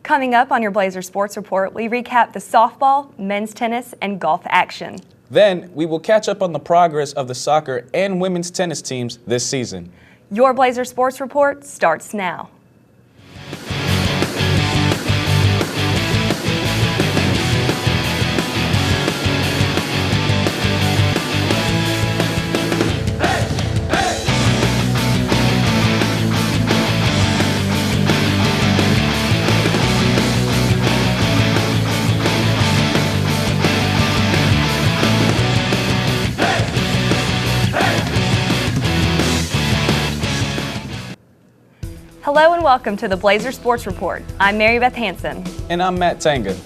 Coming up on your Blazer Sports Report, we recap the softball, men's tennis, and golf action. Then, we will catch up on the progress of the soccer and women's tennis teams this season. Your Blazer Sports Report starts now. Hello and welcome to the Blazer Sports Report. I'm Beth Hansen. And I'm Matt Tanga.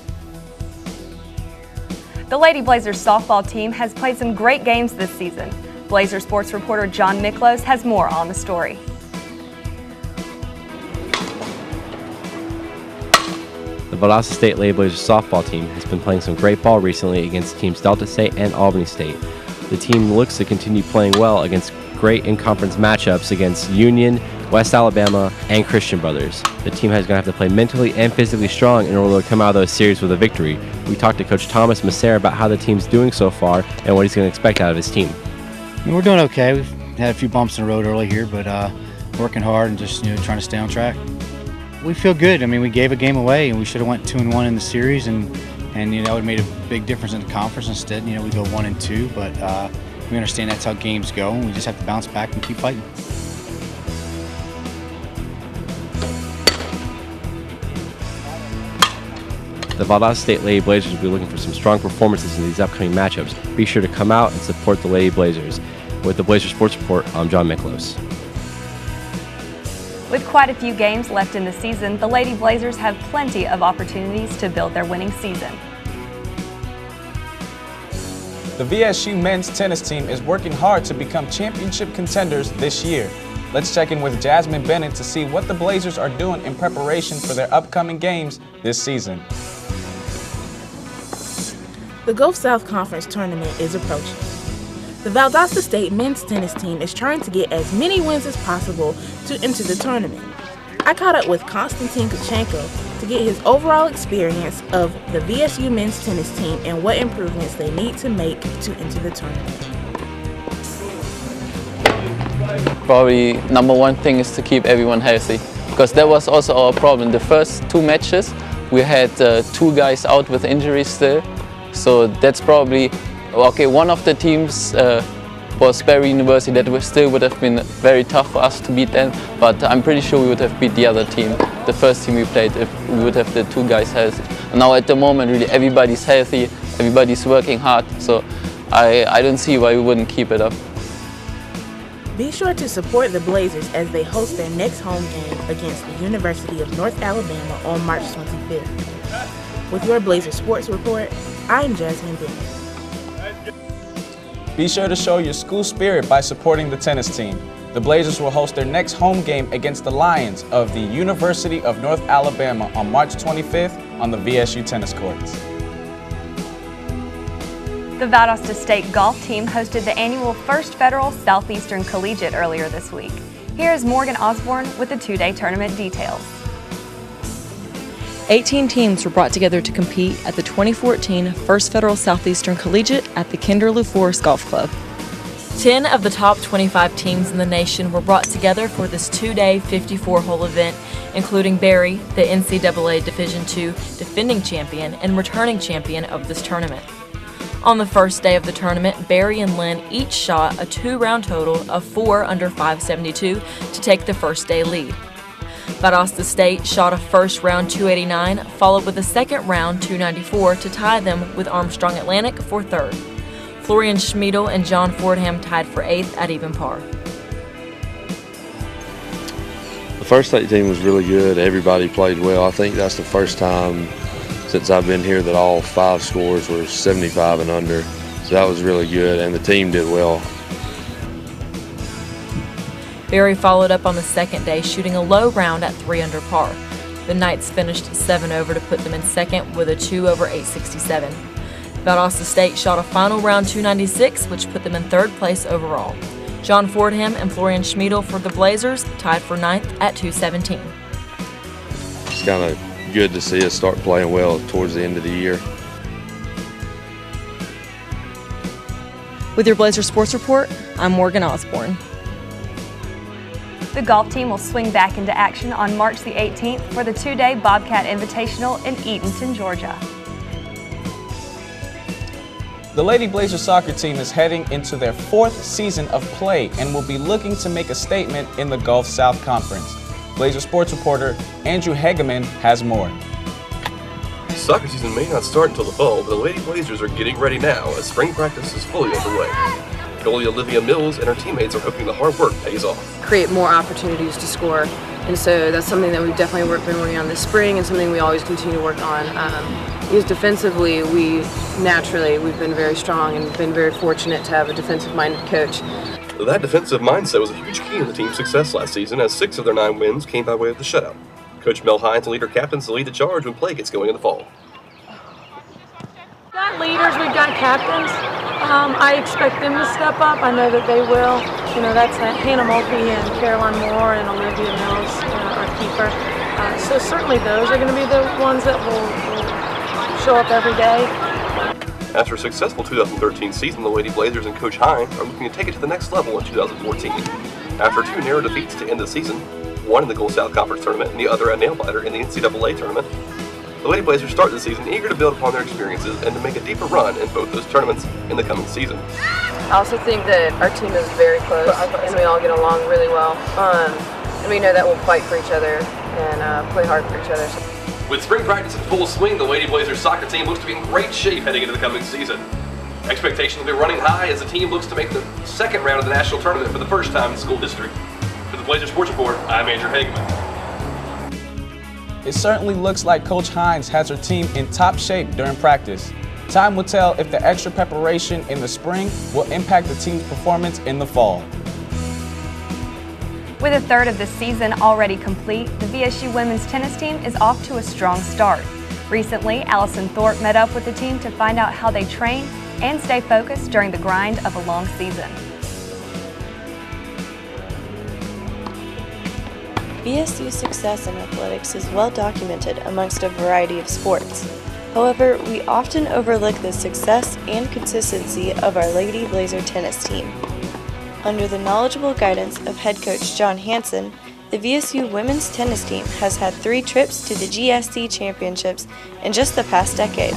The Lady Blazers softball team has played some great games this season. Blazer Sports reporter John Miklos has more on the story. The Valdosta State Lady Blazers softball team has been playing some great ball recently against teams Delta State and Albany State. The team looks to continue playing well against great in-conference matchups against Union, West Alabama, and Christian Brothers. The team is going to have to play mentally and physically strong in order to come out of those series with a victory. We talked to Coach Thomas Masser about how the team's doing so far and what he's going to expect out of his team. We're doing okay. We've had a few bumps in the road early here, but working hard and just trying to stay on track. We feel good. I mean, we gave a game away, and we should have went 2-1 in the series, and that would have made a big difference in the conference. Instead, we go 1-2, but we understand that's how games go, and we just have to bounce back and keep fighting. The Valdosta State Lady Blazers will be looking for some strong performances in these upcoming matchups. Be sure to come out and support the Lady Blazers. With the Blazer Sports Report, I'm John Miklos. With quite a few games left in the season, the Lady Blazers have plenty of opportunities to build their winning season. The VSU men's tennis team is working hard to become championship contenders this year. Let's check in with Jasmine Bennett to see what the Blazers are doing in preparation for their upcoming games this season. The Gulf South Conference tournament is approaching. The Valdosta State men's tennis team is trying to get as many wins as possible to enter the tournament. I caught up with Konstantin Kachenko to get his overall experience of the VSU men's tennis team and what improvements they need to make to enter the tournament. Probably number one thing is to keep everyone healthy, because that was also our problem. The first two matches we had two guys out with injuries still, so that's probably okay. One of the teams was Berry University. That still would have been very tough for us to beat them, but I'm pretty sure we would have beat the other team, the first team we played, if we would have the two guys healthy. And now at the moment really everybody's healthy, everybody's working hard, so I don't see why we wouldn't keep it up. Be sure to support the Blazers as they host their next home game against the University of North Alabama on March 25th. With your Blazer Sports Report, I'm Jasmine Bennett. Be sure to show your school spirit by supporting the tennis team. The Blazers will host their next home game against the Lions of the University of North Alabama on March 25th on the VSU tennis courts. The Valdosta State golf team hosted the annual First Federal Southeastern Collegiate earlier this week. Here is Morganne Osborn with the two-day tournament details. 18 teams were brought together to compete at the 2014 First Federal Southeastern Collegiate at the Kinderloo Forest Golf Club. 10 of the top 25 teams in the nation were brought together for this two-day 54-hole event, including Berry, the NCAA Division II defending champion and returning champion of this tournament. On the first day of the tournament, Berry and Lynn each shot a two-round total of 4 under 572 to take the first day lead. Valdosta State shot a first round 289, followed with a second round 294 to tie them with Armstrong Atlantic for third. Florian Schmidt and John Fordham tied for eighth at even par. The first state team was really good. Everybody played well. I think that's the first time since I've been here that all 5 scores were 75 and under. So that was really good, and the team did well. Berry followed up on the second day, shooting a low round at 3 under par. The Knights finished 7 over to put them in second with a 2 over 867. Valdosta State shot a final round 296, which put them in third place overall. John Fordham and Florian Schmidt for the Blazers tied for ninth at 217. Just kind of good to see us start playing well towards the end of the year. With your Blazer Sports Report, I'm Morganne Osborn. The golf team will swing back into action on March the 18th for the two-day Bobcat Invitational in Eatonton, Georgia. The Lady Blazer soccer team is heading into their 4th season of play and will be looking to make a statement in the Gulf South Conference. Blazer Sports reporter Andrew Hegeman has more. Soccer season may not start until the fall, but the Lady Blazers are getting ready now as spring practice is fully underway. Goalie Olivia and her teammates are hoping the hard work pays off. Create more opportunities to score, and so that's something that we've definitely been working on this spring and something we always continue to work on. Because defensively, we've been very strong and been very fortunate to have a defensive-minded coach. That defensive mindset was a huge key in the team's success last season, as 6 of their 9 wins came by way of the shutout. Coach Mel Hines will lead her captains to lead the charge when play gets going in the fall. We've got leaders, we've got captains. I expect them to step up. I know that they will. You know, that's Hannah Mulkey and Caroline Moore and Olivia Mills, our keeper. So certainly those are going to be the ones that will show up every day. After a successful 2013 season, the Lady Blazers and Coach Hines are looking to take it to the next level in 2014. After 2 narrow defeats to end the season, one in the Gulf South Conference tournament and the other a nail-biter in the NCAA tournament, the Lady Blazers start the season eager to build upon their experiences and to make a deeper run in both those tournaments in the coming season. I also think that our team is very close and we all get along really well. And we know that we'll fight for each other and play hard for each other. With spring practice in full swing, the Lady Blazers soccer team looks to be in great shape heading into the coming season. Expectations will be running high as the team looks to make the 2nd round of the national tournament for the first time in school history. For the Blazer Sports Report, I'm Andrew Hageman. It certainly looks like Coach Hines has her team in top shape during practice. Time will tell if the extra preparation in the spring will impact the team's performance in the fall. With a third of the season already complete, the VSU women's tennis team is off to a strong start. Recently, Allison Thorpe met up with the team to find out how they train and stay focused during the grind of a long season. VSU's success in athletics is well documented amongst a variety of sports. However, we often overlook the success and consistency of our Lady Blazer tennis team. Under the knowledgeable guidance of head coach John Hansen, the VSU women's tennis team has had 3 trips to the GSC championships in just the past decade.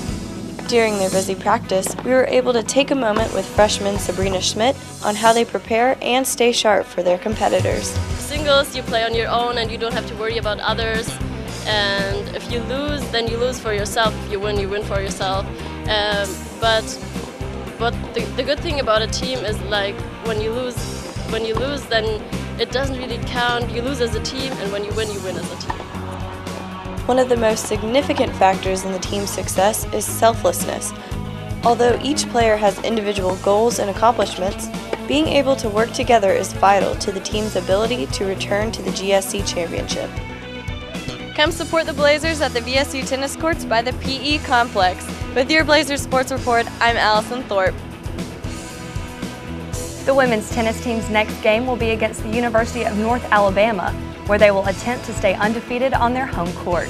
During their busy practice, we were able to take a moment with freshman Sabrina Schmidt on how they prepare and stay sharp for their competitors. Singles, you play on your own and you don't have to worry about others. And if you lose, then you lose for yourself. If you win for yourself. But the good thing about a team is, like, when you lose, then it doesn't really count. You lose as a team, and when you win as a team. One of the most significant factors in the team's success is selflessness. Although each player has individual goals and accomplishments, being able to work together is vital to the team's ability to return to the GSC championship. Come support the Blazers at the VSU tennis courts by the PE complex. With your Blazers Sports Report, I'm Allison Thorpe. The women's tennis team's next game will be against the University of North Alabama, where they will attempt to stay undefeated on their home court.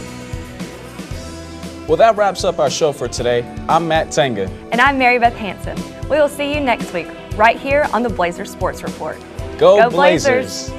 Well, that wraps up our show for today. I'm Matt Tenga. And I'm Mary Beth Hansen. We will see you next week, right here on the Blazer Sports Report. Go Blazers!